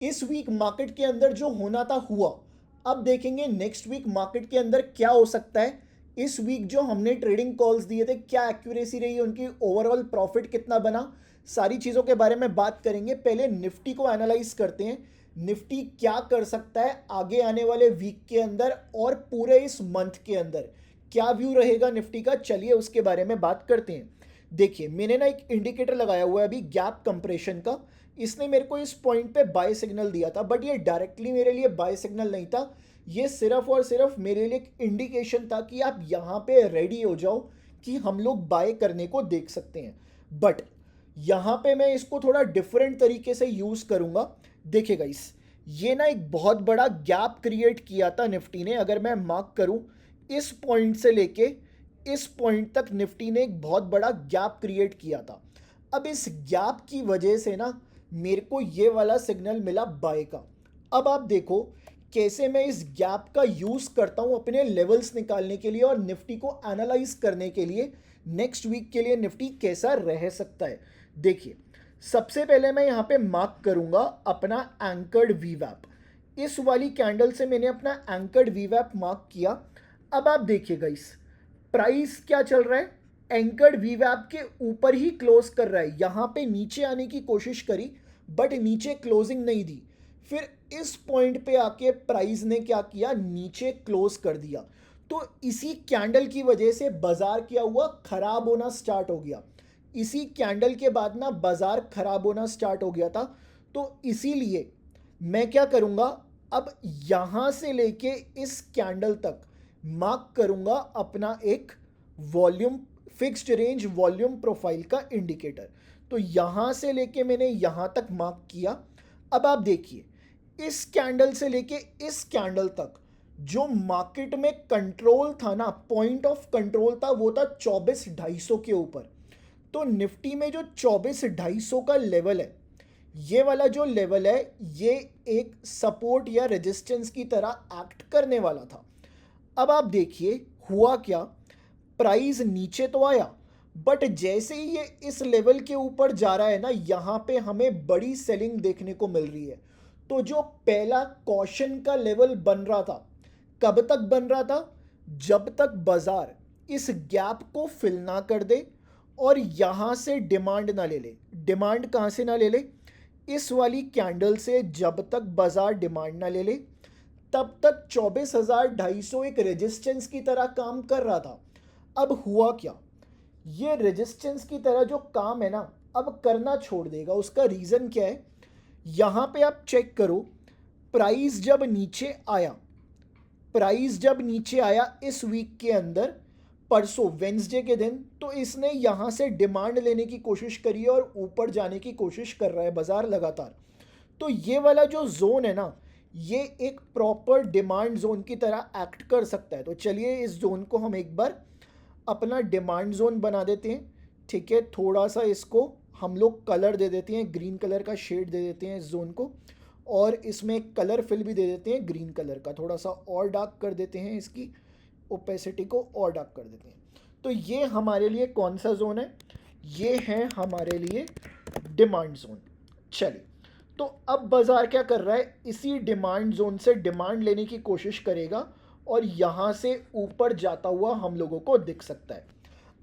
इस week market के अंदर जो होना था हुआ। अब देखेंगे नेक्स्ट वीक मार्केट के अंदर क्या हो सकता है। इस वीक जो हमने ट्रेडिंग कॉल्स दिए थे क्या एक्यूरेसी रही है उनकी, ओवरऑल प्रॉफिट कितना बना, सारी चीज़ों के बारे में बात करेंगे। पहले निफ्टी को एनालाइज करते हैं। निफ्टी क्या कर सकता है आगे आने वाले वीक के अंदर और पूरे इस मंथ के अंदर, क्या व्यू रहेगा निफ्टी का, चलिए उसके बारे में बात करते हैं। देखिए मैंने ना एक इंडिकेटर लगाया हुआ है अभी गैप कंप्रेशन का। इसने मेरे को इस पॉइंट पे बाय सिग्नल दिया था, बट ये डायरेक्टली मेरे लिए बाय सिग्नल नहीं था। ये सिर्फ और सिर्फ मेरे लिए एक इंडिकेशन था कि आप यहाँ पे रेडी हो जाओ कि हम लोग बाय करने को देख सकते हैं। बट यहाँ पे मैं इसको थोड़ा डिफरेंट तरीके से यूज़ करूँगा। देखिएगा ये ना एक बहुत बड़ा गैप क्रिएट किया था निफ्टी ने। अगर मैं मार्क करूँ इस पॉइंट से लेके इस पॉइंट तक निफ्टी ने एक बहुत बड़ा गैप क्रिएट किया था। अब इस गैप की वजह से ना मेरे को ये वाला सिग्नल मिला बाय का। अब आप देखो कैसे मैं इस गैप का यूज़ करता हूँ अपने लेवल्स निकालने के लिए और निफ्टी को एनालाइज करने के लिए नेक्स्ट वीक के लिए निफ्टी कैसा रह सकता है। देखिए सबसे पहले मैं यहाँ पे मार्क करूँगा अपना एंकर्ड वीवैप। इस वाली कैंडल से मैंने अपना एंकर्ड वीवैप मार्क किया। अब आप देखिएगा प्राइस क्या चल रहा है, एंकर्ड वीवैप के ऊपर ही क्लोज कर रहा है। यहाँ पे नीचे आने की कोशिश करी बट नीचे क्लोजिंग नहीं दी। फिर इस पॉइंट पे आके प्राइस ने क्या किया, नीचे क्लोज कर दिया। तो इसी कैंडल की वजह से बाजार क्या हुआ, खराब होना स्टार्ट हो गया। इसी कैंडल के बाद ना बाजार खराब होना स्टार्ट हो गया था। तो इसीलिए मैं क्या करूँगा, अब यहाँ से लेके इस कैंडल तक मार्क करूँगा अपना एक volume fixed range volume profile का इंडिकेटर। तो यहाँ से लेके मैंने यहाँ तक मार्क किया। अब आप देखिए इस कैंडल से लेके इस कैंडल तक जो मार्केट में कंट्रोल था ना, पॉइंट ऑफ कंट्रोल था, वो था 24,250 के ऊपर। तो निफ्टी में जो 24,250 का लेवल है, ये वाला जो लेवल है ये एक सपोर्ट या रेजिस्टेंस की तरह एक्ट करने वाला था। अब आप देखिए हुआ क्या, प्राइस नीचे तो आया बट जैसे ही ये इस लेवल के ऊपर जा रहा है ना, यहाँ पे हमें बड़ी सेलिंग देखने को मिल रही है। तो जो पहला कॉशन का लेवल बन रहा था, कब तक बन रहा था, जब तक बाजार इस गैप को फिल ना कर दे और यहाँ से डिमांड ना ले ले। डिमांड कहाँ से ना ले ले, इस वाली कैंडल से जब तक बाजार डिमांड ना ले ले तब तक 24,250 एक रेजिस्टेंस की तरह काम कर रहा था। अब हुआ क्या, ये रेजिस्टेंस की तरह जो काम है ना अब करना छोड़ देगा। उसका रीज़न क्या है, यहाँ पे आप चेक करो, प्राइस जब नीचे आया, प्राइस जब नीचे आया इस वीक के अंदर, परसों वेंसडे के दिन, तो इसने यहाँ से डिमांड लेने की कोशिश करी और ऊपर जाने की कोशिश कर रहा है बाजार लगातार। तो ये वाला जो जोन है ना, ये एक प्रॉपर डिमांड जोन की तरह एक्ट कर सकता है। तो चलिए इस जोन को हम एक बार अपना डिमांड जोन बना देते हैं। ठीक है, थोड़ा सा इसको हम लोग कलर दे देते हैं, ग्रीन कलर का शेड दे देते हैं इस जोन को, और इसमें एक कलर फिल भी दे देते हैं ग्रीन कलर का, थोड़ा सा और डार्क कर देते हैं, इसकी ओपेसिटी को और डार्क कर देते हैं। तो ये हमारे लिए कौन सा जोन है, ये है हमारे लिए डिमांड जोन। चलिए तो अब बाजार क्या कर रहा है, इसी डिमांड जोन से डिमांड लेने की कोशिश करेगा और यहाँ से ऊपर जाता हुआ हम लोगों को दिख सकता है।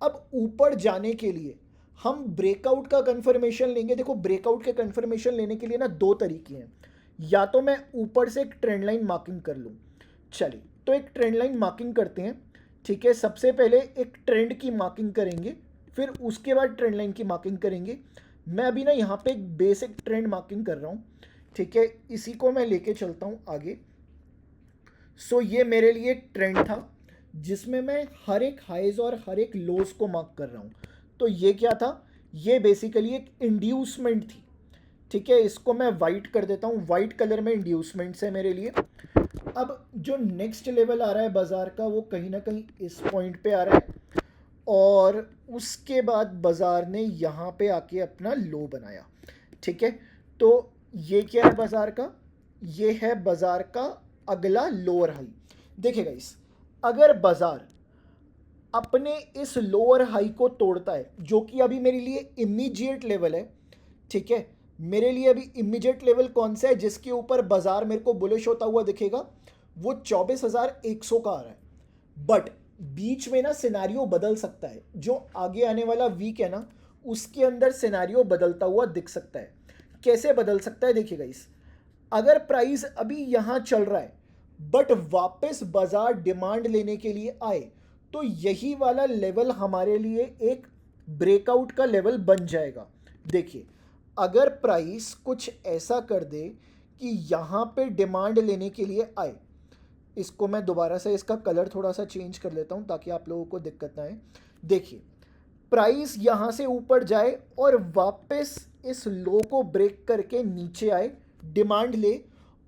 अब ऊपर जाने के लिए हम ब्रेकआउट का कंफर्मेशन लेंगे। देखो ब्रेकआउट के कंफर्मेशन लेने के लिए ना दो तरीके हैं, या तो मैं ऊपर से एक ट्रेंड लाइन मार्किंग कर लूँ। चलिए तो एक ट्रेंड लाइन मार्किंग करते हैं। ठीक है, सबसे पहले एक ट्रेंड की मार्किंग करेंगे, फिर उसके बाद ट्रेंड लाइन की मार्किंग करेंगे। मैं अभी ना यहाँ पे एक बेसिक ट्रेंड मार्किंग कर रहा हूँ। ठीक है, इसी को मैं लेके चलता हूँ आगे। सो ये मेरे लिए एक ट्रेंड था जिसमें मैं हर एक हाइज और हर एक लोज को मार्क कर रहा हूँ। तो ये क्या था, ये बेसिकली एक इंड्यूसमेंट थी। ठीक है, इसको मैं वाइट कर देता हूँ, वाइट कलर में इंड्यूसमेंट्स है मेरे लिए। अब जो नेक्स्ट लेवल आ रहा है बाजार का वो कहीं ना कहीं इस पॉइंट पे आ रहा है और उसके बाद बाजार ने यहाँ पे आके अपना लो बनाया। ठीक है, तो ये क्या है बाजार का, ये है बाजार का अगला लोअर हाई। देखिएगा अगर बाजार अपने इस लोअर हाई को तोड़ता है जो कि अभी मेरे लिए इमीडिएट लेवल है, ठीक है, मेरे लिए अभी इमीडिएट लेवल कौन सा है जिसके ऊपर बाजार मेरे को बुलिश होता हुआ दिखेगा, वो 24,100 का आ रहा है। बट बीच में ना सिनारियो बदल सकता है, जो आगे आने वाला वीक है ना उसके अंदर सिनारियो बदलता हुआ दिख सकता है। कैसे बदल सकता है देखिएगा, इस अगर प्राइस अभी यहाँ चल रहा है बट वापस बाजार डिमांड लेने के लिए आए, तो यही वाला लेवल हमारे लिए एक ब्रेकआउट का लेवल बन जाएगा। देखिए, अगर प्राइस कुछ ऐसा कर दे कि यहाँ पे डिमांड लेने के लिए आए, इसको मैं दोबारा से इसका कलर थोड़ा सा चेंज कर लेता हूँ ताकि आप लोगों को दिक्कत ना आए। देखिए, प्राइस यहाँ से ऊपर जाए और वापस इस लो को ब्रेक करके नीचे आए, डिमांड ले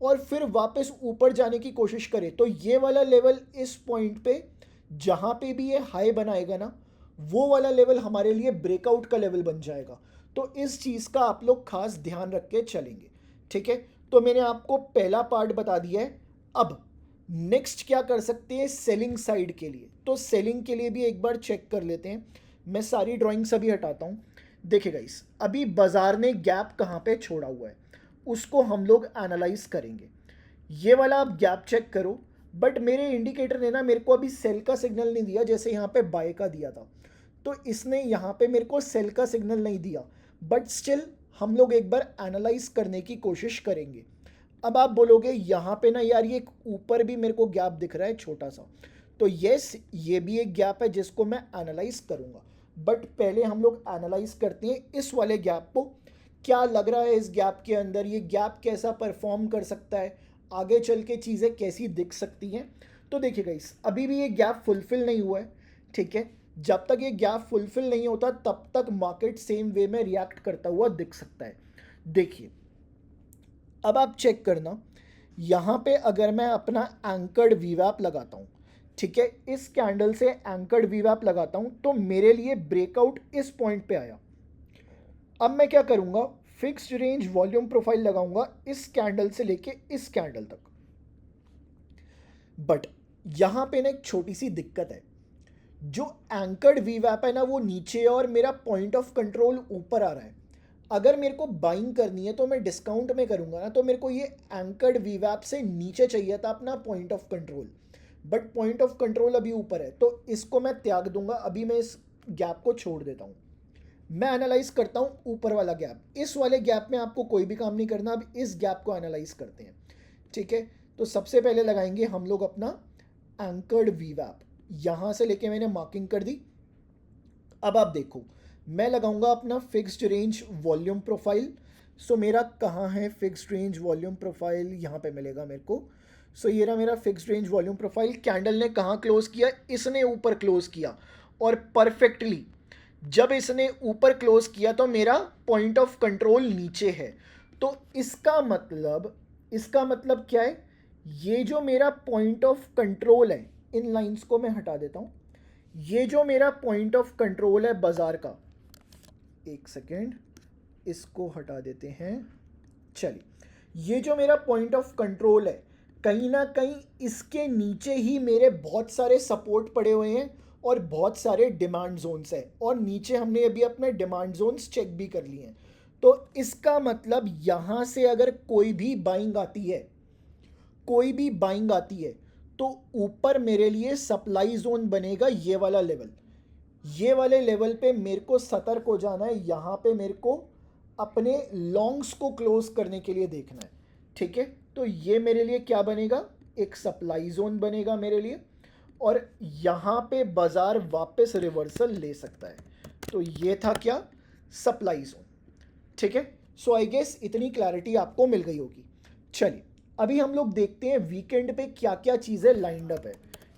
और फिर वापस ऊपर जाने की कोशिश करे, तो ये वाला लेवल इस पॉइंट पे जहाँ पे भी ये हाई बनाएगा ना, वो वाला लेवल हमारे लिए ब्रेकआउट का लेवल बन जाएगा। तो इस चीज़ का आप लोग खास ध्यान रख के चलेंगे, ठीक है। तो मैंने आपको पहला पार्ट बता दिया है। अब नेक्स्ट क्या कर सकते हैं सेलिंग साइड के लिए, तो सेलिंग के लिए भी एक बार चेक कर लेते हैं। मैं सारी ड्राइंग्स अभी हटाता हूँ। देखिए गाइस, अभी बाजार ने गैप कहाँ पे छोड़ा हुआ है उसको हम लोग एनालाइज करेंगे। ये वाला आप गैप चेक करो, बट मेरे इंडिकेटर ने ना मेरे को अभी सेल का सिग्नल नहीं दिया, जैसे यहाँ पे बाय का दिया था, तो इसने यहाँ पे मेरे को सेल का सिग्नल नहीं दिया। बट स्टिल हम लोग एक बार एनालाइज करने की कोशिश करेंगे। अब आप बोलोगे यहाँ पे ना यार ये ऊपर भी मेरे को गैप दिख रहा है छोटा सा, तो यस ये भी एक गैप है जिसको मैं एनालाइज करूँगा। बट पहले हम लोग एनालाइज करते हैं इस वाले गैप को, क्या लग रहा है इस गैप के अंदर, ये गैप कैसा परफॉर्म कर सकता है, आगे चल के चीज़ें कैसी दिख सकती हैं। तो देखिए गाइस, अभी भी ये गैप फुलफिल नहीं हुआ है, ठीक है। जब तक ये गैप फुलफिल नहीं होता तब तक मार्केट सेम वे में रिएक्ट करता हुआ दिख सकता है। देखिए, अब आप चेक करना, यहाँ पे अगर मैं अपना एंकर्ड वीवैप लगाता हूँ, ठीक है, इस कैंडल से एंकर्ड वीवैप लगाता हूँ, तो मेरे लिए ब्रेकआउट इस पॉइंट पे आया। अब मैं क्या करूँगा, फिक्स्ड रेंज वॉल्यूम प्रोफाइल लगाऊंगा इस कैंडल से लेके इस कैंडल तक। बट यहाँ पे ना एक छोटी सी दिक्कत है, जो एंकर्ड वीवैप है ना वो नीचे है और मेरा पॉइंट ऑफ कंट्रोल ऊपर आ रहा है। अगर मेरे को बाइंग करनी है तो मैं डिस्काउंट में करूँगा ना, तो मेरे को ये एंकर्ड वीवैप से नीचे चाहिए था अपना point of control, but point of control अभी ऊपर है, तो इसको मैं त्याग दूंगा। अभी मैं इस गैप को छोड़ देता हूँ। मैं एनालाइज करता हूँ ऊपर वाला गैप। इस वाले गैप में आपको कोई भी काम नहीं करना, अब इस गैप को एनालाइज करते हैं, ठीक है। तो सबसे पहले लगाएंगे हम लोग अपना एंकर्ड वीवैप, यहाँ से लेके मैंने मार्किंग कर दी। अब आप देखो, मैं लगाऊंगा अपना फिक्स्ड रेंज वॉल्यूम प्रोफाइल। सो मेरा कहाँ है फिक्स्ड रेंज वॉल्यूम प्रोफाइल, यहाँ पे मिलेगा मेरे को। सो ये रहा मेरा fixed range volume profile. Candle ने कहाँ क्लोज किया, इसने ऊपर क्लोज किया, और परफेक्टली जब इसने ऊपर क्लोज किया तो मेरा पॉइंट ऑफ कंट्रोल नीचे है। तो इसका मतलब क्या है, ये जो मेरा पॉइंट ऑफ कंट्रोल है, इन लाइंस को मैं हटा देता हूँ, ये जो मेरा पॉइंट ऑफ कंट्रोल है बाजार का, एक सेकेंड इसको हटा देते हैं। चलिए, ये जो मेरा पॉइंट ऑफ कंट्रोल है, कहीं ना कहीं इसके नीचे ही मेरे बहुत सारे सपोर्ट पड़े हुए हैं और बहुत सारे डिमांड जोन्स हैं, और नीचे हमने अभी अपने डिमांड जोन्स चेक भी कर लिए हैं। तो इसका मतलब यहाँ से अगर कोई भी बाइंग आती है तो ऊपर मेरे लिए सप्लाई जोन बनेगा, ये वाले लेवल पे मेरे को सतर्क हो जाना है। यहाँ पे मेरे को अपने लॉन्ग्स को क्लोज करने के लिए देखना है, ठीक है। तो ये मेरे लिए क्या बनेगा, एक सप्लाई जोन बनेगा मेरे लिए, और यहाँ पे बाजार वापस रिवर्सल ले सकता है। तो ये था क्या, सप्लाई जोन, ठीक है। सो आई गेस इतनी क्लैरिटी आपको मिल गई होगी। चलिए, अभी हम लोग देखते हैं वीकेंड पे क्या क्या चीज़ें लाइंड अप है,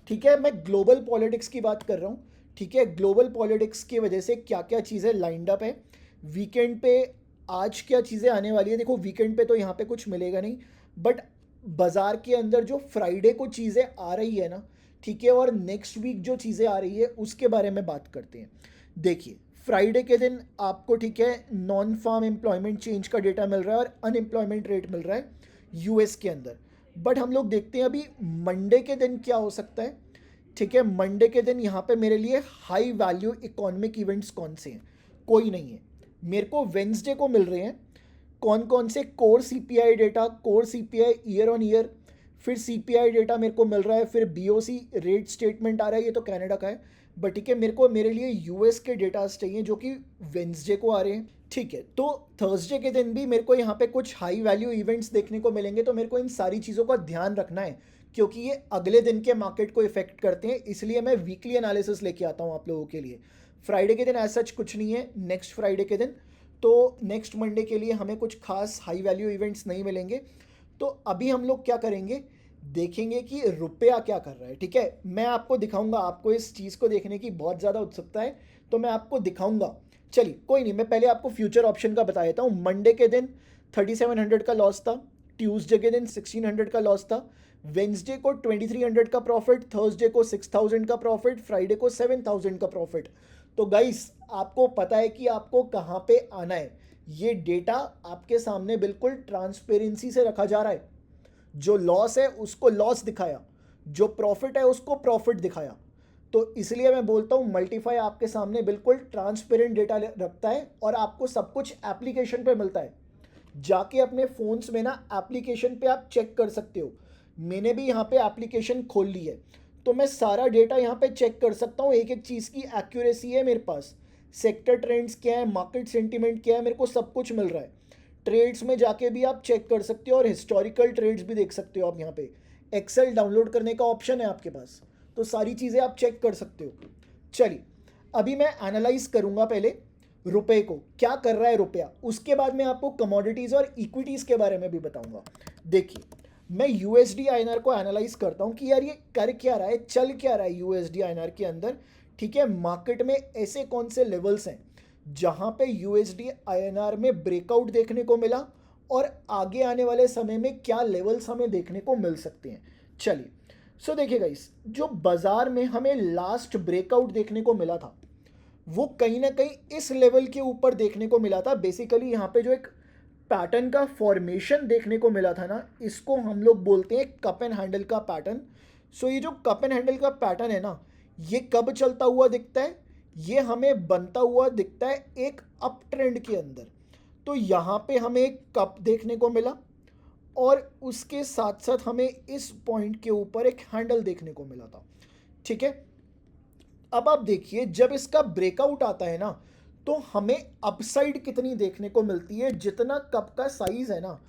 ठीक है। मैं ग्लोबल पॉलिटिक्स की बात कर रहा हूँ, ठीक है। ग्लोबल पॉलिटिक्स की वजह से क्या क्या चीज़ें लाइंड अप है वीकेंड पे, आज क्या चीज़ें आने वाली है। देखो, वीकेंड पे तो यहाँ पे कुछ मिलेगा नहीं, बट बाज़ार के अंदर जो फ्राइडे को चीज़ें आ रही है ना, ठीक है, और नेक्स्ट वीक जो चीज़ें आ रही है उसके बारे में बात करते हैं। देखिए, फ्राइडे के दिन आपको, ठीक है, नॉन फार्म एम्प्लॉयमेंट चेंज का डेटा मिल रहा है और अनएम्प्लॉयमेंट रेट मिल रहा है यूएस के अंदर। बट हम लोग देखते हैं अभी मंडे के दिन क्या हो सकता है, ठीक है। मंडे के दिन यहाँ पे मेरे लिए हाई वैल्यू इकोनॉमिक इवेंट्स कौन से हैं, कोई नहीं है। मेरे को वेंसडे को मिल रहे हैं कौन कौन से core CPI data, core CPI year on year, फिर सीपीआई डेटा मेरे को मिल रहा है, फिर बीओसी रेट स्टेटमेंट आ रहा है, ये तो कनाडा का है, बट ठीक है मेरे लिए यूएस के डेटास चाहिए जो कि वेंसडे को आ रहे हैं। ठीक है, तो थर्सडे के दिन भी मेरे को यहाँ पे कुछ हाई वैल्यू इवेंट्स देखने को मिलेंगे, तो मेरे को इन सारी चीज़ों का ध्यान रखना है क्योंकि ये अगले दिन के मार्केट को इफेक्ट करते हैं, इसलिए मैं वीकली एनालिसिस लेके आता हूँ आप लोगों के लिए। फ्राइडे के दिन ऐसा सच कुछ नहीं है, नेक्स्ट फ्राइडे के दिन, तो नेक्स्ट मंडे के लिए हमें कुछ खास हाई वैल्यू इवेंट्स नहीं मिलेंगे। तो अभी हम लोग क्या करेंगे, देखेंगे कि रुपया क्या कर रहा है। ठीक है, मैं आपको दिखाऊंगा, आपको इस चीज़ को देखने की बहुत ज़्यादा उत्सुकता है तो मैं आपको दिखाऊंगा। चलिए कोई नहीं, मैं पहले आपको फ्यूचर ऑप्शन का बता देता हूँ। मंडे के दिन 3700 का लॉस था, ट्यूसडे के दिन 1600 का लॉस था, वेंसडे को 2300 का प्रॉफिट, थर्सडे को 6000 का प्रॉफिट, फ्राइडे को 7000 का प्रॉफिट। तो गाइस आपको पता है कि आपको कहाँ पे आना है, ये डेटा आपके सामने बिल्कुल ट्रांसपेरेंसी से रखा जा रहा है। जो लॉस है उसको लॉस दिखाया, जो प्रॉफिट है उसको प्रॉफिट दिखाया। तो इसलिए मैं बोलता हूँ मल्टीफाई आपके सामने बिल्कुल ट्रांसपेरेंट डेटा रखता है और आपको सब कुछ एप्लीकेशन पे मिलता है। जाके अपने फ़ोन्स में ना एप्लीकेशन पे आप चेक कर सकते हो। मैंने भी यहाँ पे एप्लीकेशन खोल ली है तो मैं सारा डेटा यहाँ पे चेक कर सकता हूँ, एक एक चीज़ की एक्यूरेसी है मेरे पास, सेक्टर ट्रेंड्स क्या है, मार्केट सेंटीमेंट क्या है, मेरे को सब कुछ मिल रहा है। ट्रेड्स में जाके भी आप चेक कर सकते हो और हिस्टोरिकल ट्रेड्स भी देख सकते हो आप। यहाँ पे एक्सेल डाउनलोड करने का ऑप्शन है आपके पास, तो सारी चीज़ें आप चेक कर सकते हो। चलिए अभी मैं एनालाइज करूँगा पहले रुपए को, क्या कर रहा है रुपया, उसके बाद मैं आपको कमोडिटीज़ और इक्विटीज़ के बारे में भी बताऊँगा। देखिए मैं यूएसडी आईएनआर को एनालाइज करता हूँ कि यार ये कर क्या रहा है, चल क्या रहा है यूएसडी आईएनआर के अंदर। ठीक है, मार्केट में ऐसे कौन से लेवल्स हैं जहाँ पे यूएसडी आईएनआर में ब्रेकआउट देखने को मिला और आगे आने वाले समय में क्या लेवल्स हमें देखने को मिल सकते हैं। चलिए सो देखिए गाइस, जो बाजार में हमें लास्ट ब्रेकआउट देखने को मिला था वो कहीं ना कहीं इस लेवल के ऊपर देखने को मिला था। बेसिकली यहाँ पे जो एक पैटर्न का फॉर्मेशन देखने को मिला था ना, इसको हम लोग बोलते हैं कप एंड हैंडल का पैटर्न। सो ये जो कप एंड हैंडल का पैटर्न है ना, ये कब चलता हुआ दिखता है, ये हमें बनता हुआ दिखता है एक अप ट्रेंड के अंदर। तो यहाँ पे हमें एक कप देखने को मिला और उसके साथ साथ हमें इस पॉइंट के ऊपर एक हैंडल देखने को मिला था। ठीक है, अब आप देखिए जब इसका ब्रेकआउट आता है ना तो हमें अपसाइड कितनी देखने को मिलती है, जितना कप का साइज है ना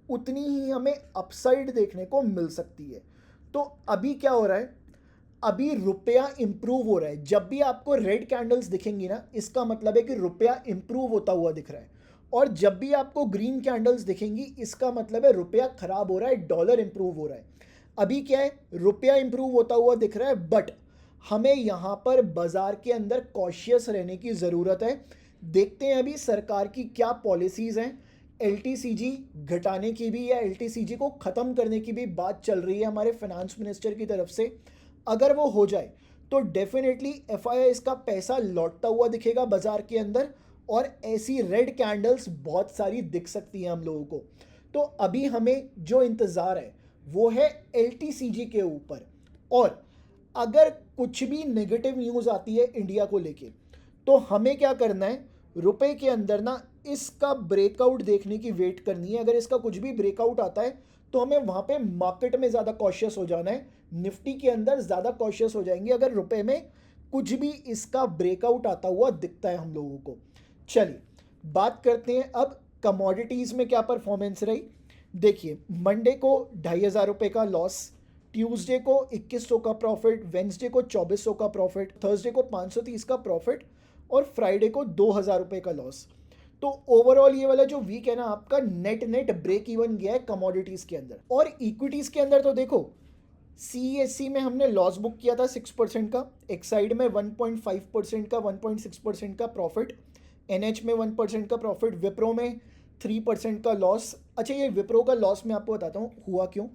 उतनी ही हमें अपसाइड देखने को मिल सकती है। तो अभी क्या हो रहा है, अभी रुपया इंप्रूव हो रहा है। जब भी आपको रेड कैंडल्स दिखेंगी ना, इसका मतलब है कि रुपया इंप्रूव होता हुआ दिख रहा है, और जब भी आपको ग्रीन कैंडल्स दिखेंगी इसका मतलब है रुपया खराब हो रहा है, डॉलर इंप्रूव हो रहा है। अभी क्या है, रुपया इंप्रूव होता हुआ दिख रहा है, बट हमें यहाँ पर बाजार के अंदर कॉशियस रहने की ज़रूरत है। देखते हैं अभी सरकार की क्या पॉलिसीज़ हैं। एलटीसीजी घटाने की भी या एलटीसीजी को ख़त्म करने की भी बात चल रही है हमारे फाइनेंस मिनिस्टर की तरफ से। अगर वो हो जाए तो डेफिनेटली एफआईआई का पैसा लौटता हुआ दिखेगा बाजार के अंदर, और ऐसी रेड कैंडल्स बहुत सारी दिख सकती हैं हम लोगों को। तो अभी हमें जो इंतज़ार है वो है एलटीसीजी के ऊपर। और अगर कुछ भी नेगेटिव न्यूज़ आती है इंडिया को लेके तो हमें क्या करना है, रुपए के अंदर ना इसका ब्रेकआउट देखने की वेट करनी है। अगर इसका कुछ भी ब्रेकआउट आता है तो हमें वहाँ पे मार्केट में ज़्यादा कॉशियस हो जाना है, निफ्टी के अंदर ज़्यादा कॉशियस हो जाएंगे अगर रुपए में कुछ भी इसका ब्रेकआउट आता हुआ दिखता है हम लोगों को। चलिए बात करते हैं अब कमोडिटीज़ में क्या परफॉर्मेंस रही। देखिए मंडे को 2500 रुपये का लॉस, ट्यूसडे को 2100 का प्रॉफिट, वेंसडे को 2400 का प्रॉफिट, थर्सडे को 530 का प्रॉफिट और फ्राइडे को 2000 रुपये का लॉस। तो ओवरऑल ये वाला जो वीक है ना आपका नेट ब्रेक इवन गया है कमोडिटीज़ के अंदर। और इक्विटीज़ के अंदर तो देखो सीएससी में हमने लॉस बुक किया था 6% का, एक्साइड में 1.5% का, 1.6% का प्रॉफिट, एनएच में 1% का प्रॉफिट, विप्रो में 3% का लॉस। अच्छा ये विप्रो का लॉस मैं आपको बताता हूँ हुआ क्यों,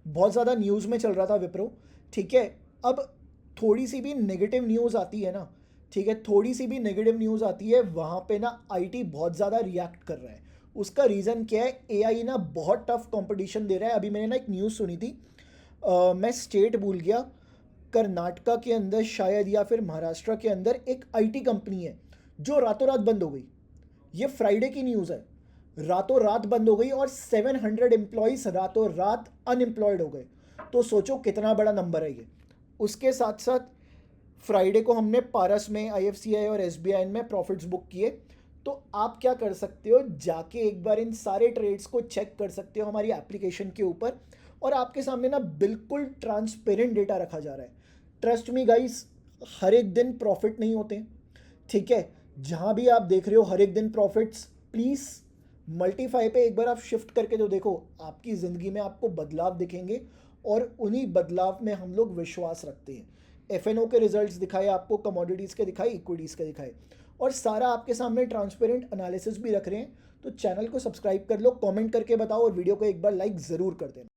बहुत ज़्यादा न्यूज़ में चल रहा था विप्रो। ठीक है, अब थोड़ी सी भी नेगेटिव न्यूज़ आती है ना, ठीक है, थोड़ी सी भी नेगेटिव न्यूज़ आती है वहाँ पे ना आईटी बहुत ज़्यादा रिएक्ट कर रहा है। उसका रीज़न क्या है, एआई ना बहुत टफ कंपटीशन दे रहा है। अभी मैंने ना एक न्यूज़ सुनी थी, मैं स्टेट भूल गया, कर्नाटका के अंदर शायद या फिर महाराष्ट्र के अंदर एक आईटी कंपनी है जो रातों रात बंद हो गई। ये फ्राइडे की न्यूज़ है। रातों रात बंद हो गई और 700 एम्प्लॉयज़ रातों रात अनएम्प्लॉयड हो गए। तो सोचो कितना बड़ा नंबर है ये। उसके साथ साथ फ्राइडे को हमने पारस में, आईएफसीआई और एसबीआई में प्रॉफिट्स बुक किए। तो आप क्या कर सकते हो, जाके एक बार इन सारे ट्रेड्स को चेक कर सकते हो हमारी एप्लीकेशन के ऊपर, और आपके सामने ना बिल्कुल ट्रांसपेरेंट डेटा रखा जा रहा है। ट्रस्ट मी गाइस, हर एक दिन प्रॉफिट नहीं होते, ठीक है। जहाँ भी आप देख रहे हो हर एक दिन प्रॉफिट्स, प्लीज़ मल्टीफाई पे एक बार आप शिफ्ट करके तो देखो, आपकी ज़िंदगी में आपको बदलाव दिखेंगे, और उन्हीं बदलाव में हम लोग विश्वास रखते हैं। एफएनओ के रिजल्ट्स दिखाए आपको, कमोडिटीज़ के दिखाए, इक्विटीज़ के दिखाए, और सारा आपके सामने ट्रांसपेरेंट एनालिसिस भी रख रहे हैं। तो चैनल को सब्सक्राइब कर लो, कमेंट करके बताओ, और वीडियो को एक बार लाइक ज़रूर कर देना।